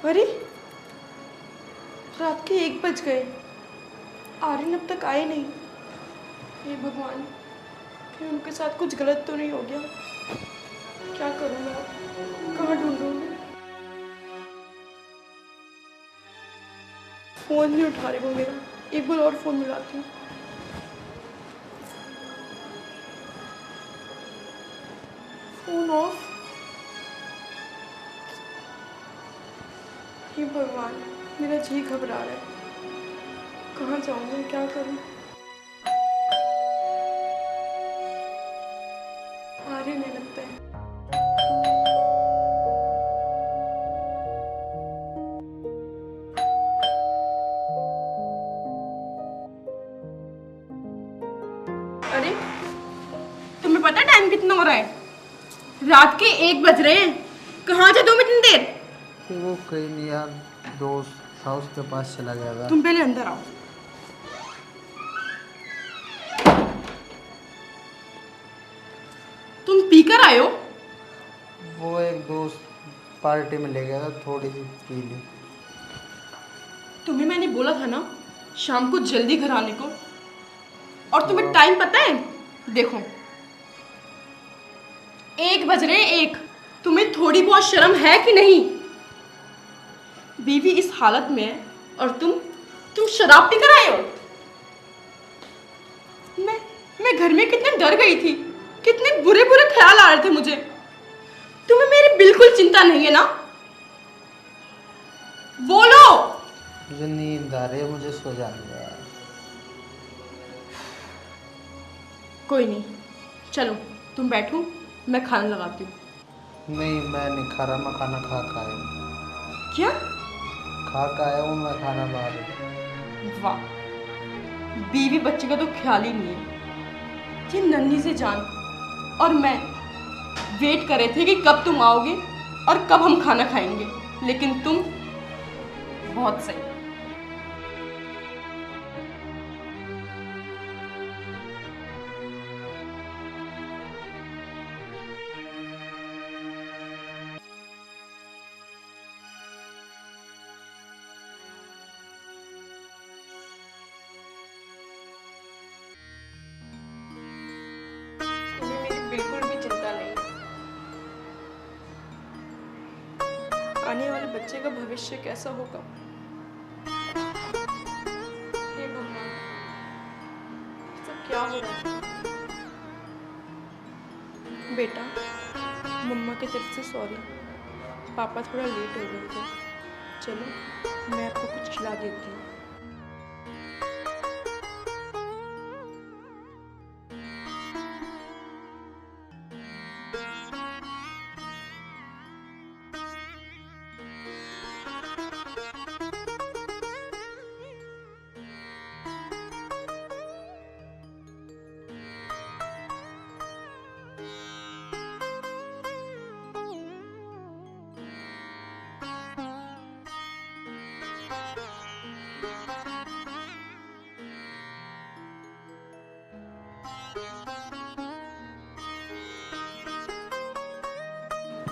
अरे रात के 1 बज गए, आर्यन अब तक आए नहीं। हे भगवान, कहीं उनके साथ कुछ गलत तो नहीं हो गया। क्या करूँ मैं, कहाँ ढूंढूँ मैं? फ़ोन नहीं उठा रहे वो मेरा। एक बार और फ़ोन मिलाती हूँ। Phone off. हे भगवान, मेरा जी घबरा रहा है। कहाँ जाऊँ मैं, क्या करूँ? आर्यन नहीं लगता है। अरे तुम्हें पता है टाइम कितना हो रहा है? रात के 1 बज रहे हैं। कहाँ थे तुम इतनी देर? वो कहीं नहीं यार, दोस्त था उसके पास चला गया था। तुम पहले अंदर आओ। तुम पी कर आए हो? वो एक दोस्त पार्टी में ले गया था, थोड़ी सी पी ली। तुम्हें मैंने बोला था ना शाम को जल्दी घर आने को। और तुम्हें हाँ। टाइम पता है? देखो 1 बज रहे हैं 1। तुम्हें थोड़ी बहुत शर्म है कि नहीं? बीवी इस हालत में है और तुम शराब पी कर आए हो। मैं घर में कितने डर गई थी, कितने बुरे बुरे ख्याल आ रहे थे मुझे। तुम्हें मेरी बिल्कुल चिंता नहीं है ना? बोलो। मुझे नींद आ रही है, मुझे सो जाऊंगा। कोई नहीं, चलो तुम बैठो, मैं खाना लगाती हूँ। नहीं, मैं नहीं खा रहा, मैं खाना खा के आया हूँ। क्या? खा के आया हूँ मैं खाना बाहर। वाह, बीवी बच्चे का तो ख्याल ही नहीं है। ये नन्ही से जान और मैं वेट कर रहे थे कि कब तुम आओगे और कब हम खाना खाएंगे, लेकिन तुम बहुत सही। तुम्हें मेरी बिल्कुल भी चिंता नहीं है। आने वाले बच्चे का भविष्य कैसा होगा? हे भगवान, सब क्या हो रहा है? बेटा, मम्मा की तरफ से सॉरी। पापा थोड़ा लेट हो गए थे। चलो मैं आपको कुछ खिला देती हूँ।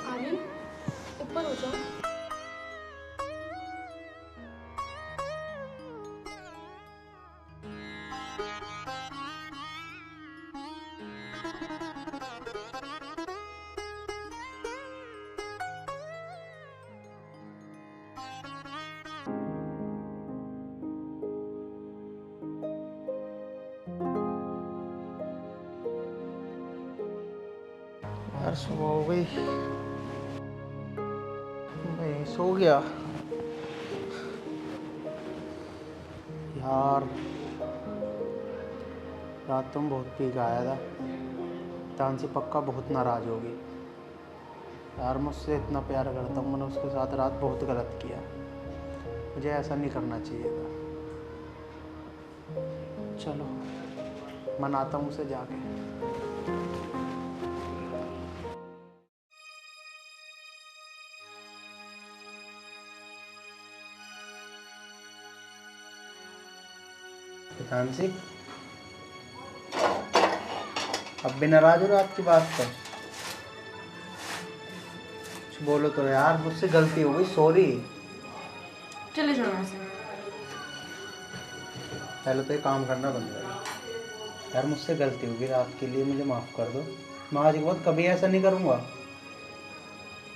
आर्यन, ऊपर हो जाओ। यार सुबह हो गई, मैं सो गया। यार रात तुम बहुत पी के आया था। तानसी पक्का बहुत नाराज होगी। यार मुझसे इतना प्यार करता हूँ, मैंने उसके साथ रात बहुत गलत किया। मुझे ऐसा नहीं करना चाहिए था। चलो मनाता हूँ उसे जाके। तानसी, अब भी नाराज हो रात की बात पर? कुछ बोलो तो यार, मुझसे गलती हो गई, सॉरी। जाओ यहाँ से। पहले तो ये काम करना बंद करो यार, मुझसे गलती होगी, रात के लिए मुझे माफ़ कर दो। मैं आज के बाद कभी ऐसा नहीं करूँगा।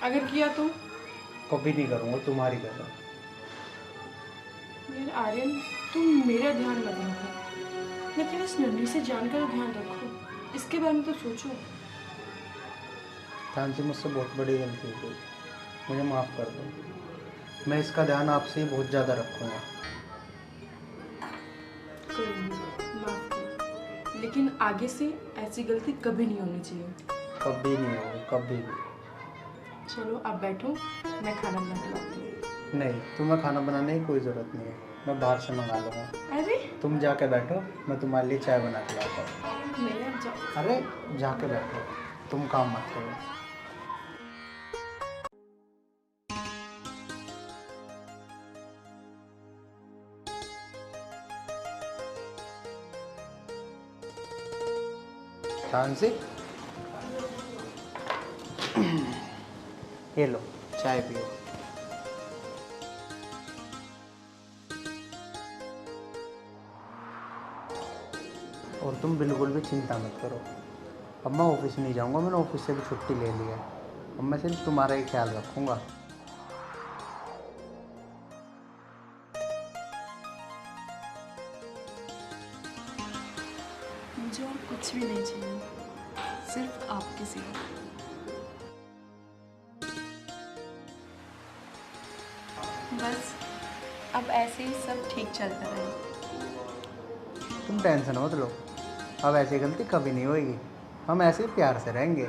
अगर किया तो? कभी नहीं करूँगा, तुम्हारी कसम। यार आर्यन, तुम मेरा ध्यान मत रखो, लेकिन इस नन्ही से जान का ध्यान रखो, इसके बारे में तो सोचो। तानसी, मुझसे बहुत बड़ी गलती हो गई, मुझे माफ़ कर दो। मैं इसका ध्यान आपसे ही बहुत ज़्यादा रखूँगा। कोई नहीं, माफ किया, लेकिन आगे से ऐसी गलती कभी नहीं होनी चाहिए। कभी नहीं होगी, कभी भी। चलो आप बैठो, मैं खाना बना के लाती हूँ। नहीं, तुम्हें खाना बनाने की कोई ज़रूरत नहीं है, मैं बाहर से मंगा लूँगा। अरे तुम जाके बैठो, मैं तुम्हारे लिए चाय बना के लाता हूँ। नहीं, आप जाओ। अरे जाके बैठो, तुम काम मत करो। तानसी, ये लो चाय पियो। और तुम बिल्कुल भी चिंता मत करो, अब मैं ऑफिस नहीं जाऊंगा, मैंने ऑफिस से भी छुट्टी ले ली है। अब मैं सिर्फ तुम्हारा ही ख्याल रखूंगा। मुझे और कुछ भी नहीं चाहिए, सिर्फ आपके सिवा। बस अब ऐसे ही सब ठीक चलता रहे। तुम टेंशन मत लो, अब ऐसी गलती कभी नहीं होगी, हम ऐसे ही प्यार से रहेंगे।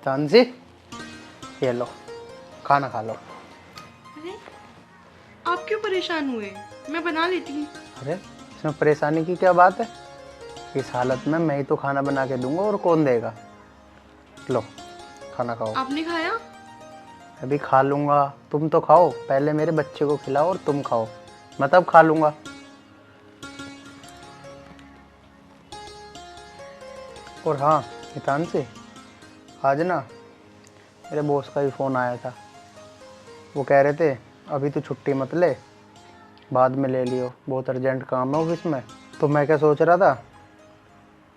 तानसी, ये लो खाना खा लो। अरे आप क्यों परेशान हुए, मैं बना लेती हूँ। अरे इसमें परेशानी की क्या बात है, इस हालत में मैं ही तो खाना बना के दूंगा, और कौन देगा। लो खाना खाओ। आपने खाया? अभी खा लूँगा, तुम तो खाओ, पहले मेरे बच्चे को खिलाओ और तुम खाओ, मैं तब खा लूँगा। और हाँ तानसी, आज ना मेरे बॉस का भी फ़ोन आया था, वो कह रहे थे अभी तो छुट्टी मत ले, बाद में ले लियो, बहुत अर्जेंट काम है ऑफिस में। तो मैं क्या सोच रहा था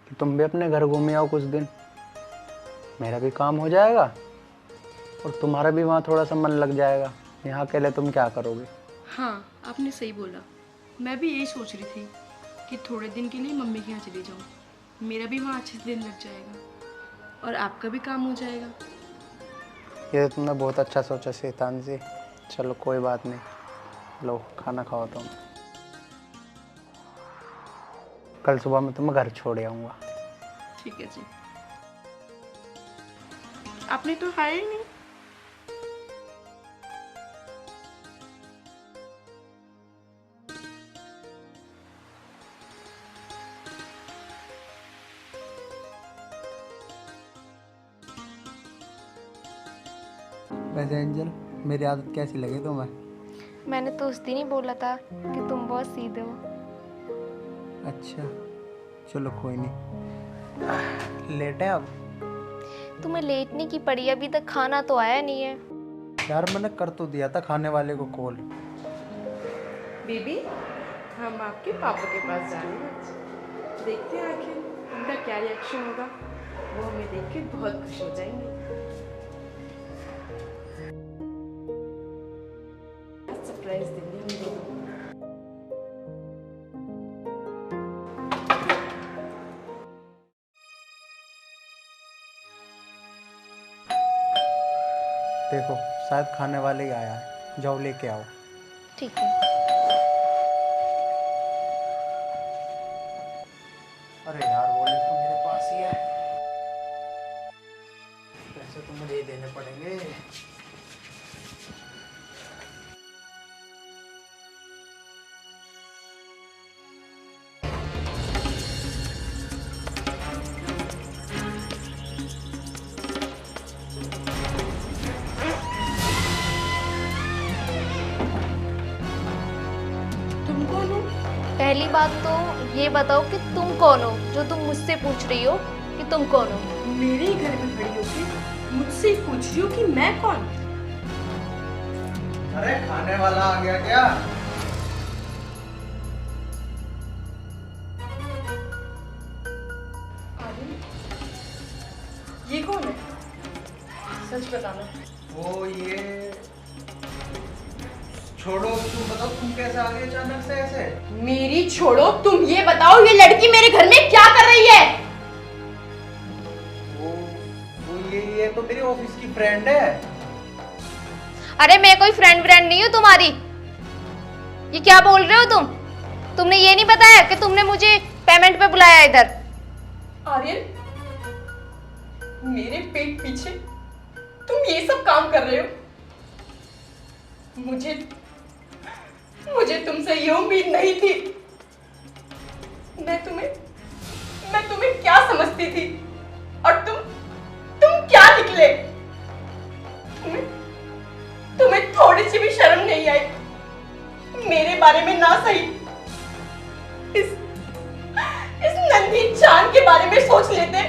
कि तुम भी अपने घर घूमे आओ कुछ दिन, मेरा भी काम हो जाएगा और तुम्हारा भी वहाँ थोड़ा सा मन लग जाएगा। यहाँ अकेले तुम क्या करोगे। हाँ आपने सही बोला, मैं भी यही सोच रही थी कि थोड़े दिन के लिए मम्मी के यहाँ चली जाऊँ, मेरा भी वहाँ अच्छे से दिन लग जाएगा और आपका भी काम हो जाएगा। ये तो तुमने बहुत अच्छा सोचा तानसी। चलो कोई बात नहीं, लो खाना खाओ तुम। कल सुबह मैं तुम्हें घर छोड़ आऊँगा। ठीक है जी। आपने तो खाया ही नहीं। वैसे एंजल, मेरी आदत कैसी लगी तुम्हें? मैंने तो उस दिन ही बोला था कि तुम बहुत सीधे हो। अच्छा चलो कोई नहीं, लेट है अब। तुम्हें लेटने की पड़ी, अभी तक खाना तो आया नहीं है। यार मैंने कर तो दिया था खाने वाले को कॉल। बीबी, हम आपके पापा के पास जा रहे हैं, देखते हैं आखिर उनका क्या रिएक्शन होगा, वो हमें देख के बहुत खुश हो जाएंगे। सरप्राइज देंगे हम दोनों। देखो शायद खाने वाले ही आया है, जाओ लेके आओ। ठीक है। अरे यार वॉलेट तो मेरे पास ही है, पैसे तो मुझे ही देने पड़ेंगे। पहली बात तो ये बताओ कि तुम कौन हो जो तुम मुझसे पूछ रही हो कि तुम कौन हो। मेरे ही घर में खड़ी होके मुझसे पूछ रही हो कि मैं कौन। अरे खाने वाला आ गया क्या? ये कौन है? सच बताना। वो ये छोड़ो, तुम बताओ तुम कैसे आ गए अचानक से ऐसे? मेरी छोड़ो, तुम ये बताओ ये लड़की मेरे घर में क्या कर रही है? वो ये तो मेरी ऑफिस की फ्रेंड है। अरे मैं कोई फ्रेंड नहीं हूँ तुम्हारी। ये क्या बोल रहे हो तुम? तुमने ये नहीं बताया कि तुमने मुझे पेमेंट पे बुलाया इधर। आर्यन, मेरे पेट पीछे तुम ये सब काम कर रहे हो। मुझे तुमसे ये उम्मीद नहीं थी। मैं तुम्हें क्या समझती थी और तुम क्या निकले। तुम्हें थोड़ी सी भी शर्म नहीं आई मेरे बारे में? ना सही इस नंदी जान के बारे में सोच लेते।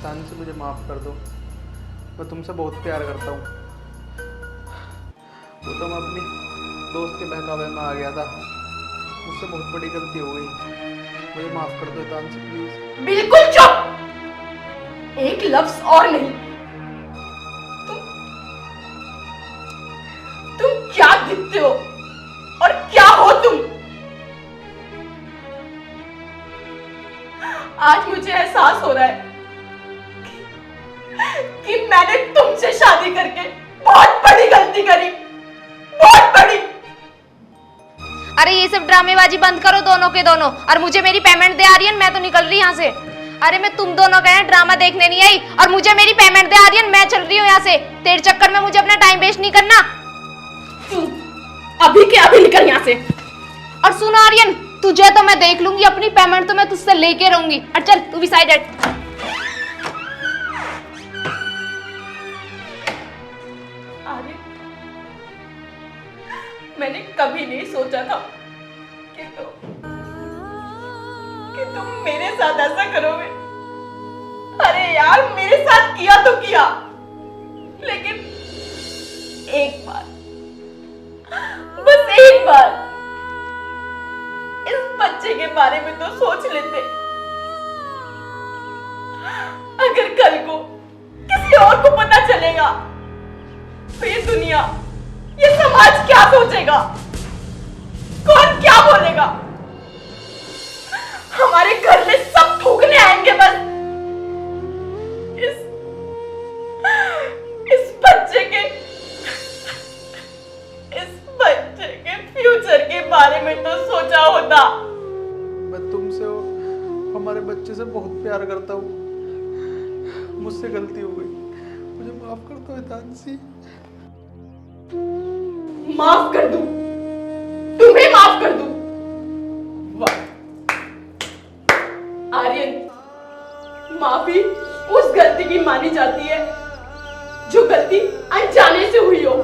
तान से मुझे माफ कर दो, मैं तुमसे बहुत प्यार करता हूँ। वो तो मैं अपनी दोस्त के बहकावे में आ गया था, मुझसे बहुत बड़ी गलती हो गई। मुझे माफ कर दो तान से प्लीज। बिल्कुल चुप, एक लफ्ज और नहीं। तुम क्या दिखते हो और क्या हो तुम? आज मुझे एहसास हो रहा है कि मैंने तुमसे शादी करके बहुत बड़ी गलती करी, बहुत बड़ी। अरे ये सब ड्रामेबाजी बंद करो दोनों के दोनों, और मुझे मेरी पेमेंट दे आर्यन, मैं तो निकल रही यहाँ से। अरे मैं तुम दोनों का ड्रामा देखने नहीं आई, और मुझे मेरी पेमेंट दे आर्यन, मैं चल रही हूँ यहाँ से। तेरे चक्कर में मुझे अपना टाइम वेस्ट नहीं करना। अभी के अभी निकल यहाँ से। और सुन आर्यन, तुझे तो मैं देख लूंगी, अपनी पेमेंट तो मैं तुझसे लेके रहूंगी। और चल तू भी साइड हट। मैंने कभी नहीं सोचा था कि तुम मेरे साथ ऐसा करोगे। अरे यार, मेरे साथ किया तो किया, लेकिन एक बार, बस एक बार इस बच्चे के बारे में तो सोच लेते। अगर कल को किसी और को पता चलेगा तो ये दुनिया, ये समाज क्या सोचेगा? कौन क्या बोलेगा? हमारे घर में सब थूकने आएंगे बस इस बच्चे के फ्यूचर के बारे में तो सोचा होता। मैं तुमसे और हमारे बच्चे से बहुत प्यार करता हूँ। मुझसे गलती हो गई, मुझे माफ कर दो तानसी। माफ कर दूं? तुम्हें माफ कर दूं? वाह आर्यन, माफी उस गलती की मानी जाती है जो गलती अनजाने से हुई हो,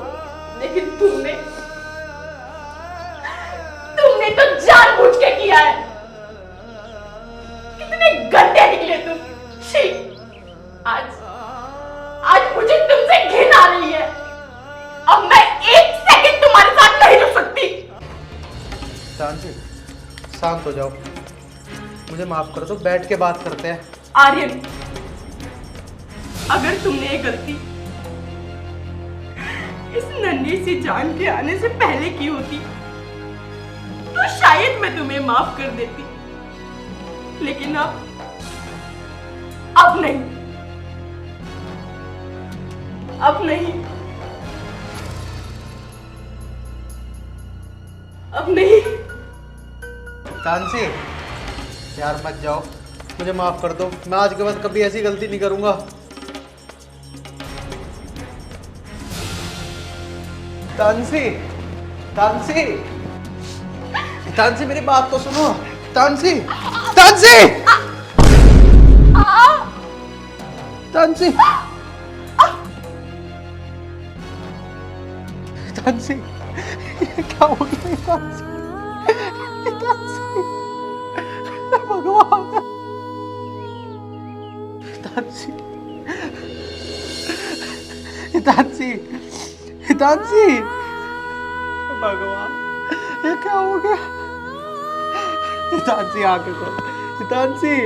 लेकिन तुमने तो जानबूझ के किया है। कितने गंदे निकले तुम। छी, आज मुझे तुमसे घिन आ रही है। अब मैं एक सेकंड तुम्हारे साथ नहीं रुक सकती। तानसी, शांत हो जाओ, मुझे माफ कर दो, बैठ के बात करते हैं। आर्यन, अगर तुमने ये गलती इस नन्ही सी जान के आने से पहले की होती तो शायद मैं तुम्हें माफ कर देती, लेकिन अब नहीं, अब नहीं, अब नहीं। तानसी यार मत जाओ, मुझे माफ कर दो, मैं आज के बाद कभी ऐसी गलती नहीं करूंगा। तानसी, तानसी, तानसी मेरी बात तो सुनो। तानसी, तानसी, तानसी, तानसी, क्या हो गया तानसी? हितांशी, हितांशी, हितांशी, भगवान ये क्या हो गया? हितांशी आके खोल, हितांशी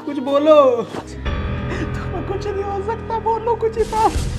कुछ बोलो, तुम्हें कुछ नहीं हो सकता, बोलो कुछ हितांशी।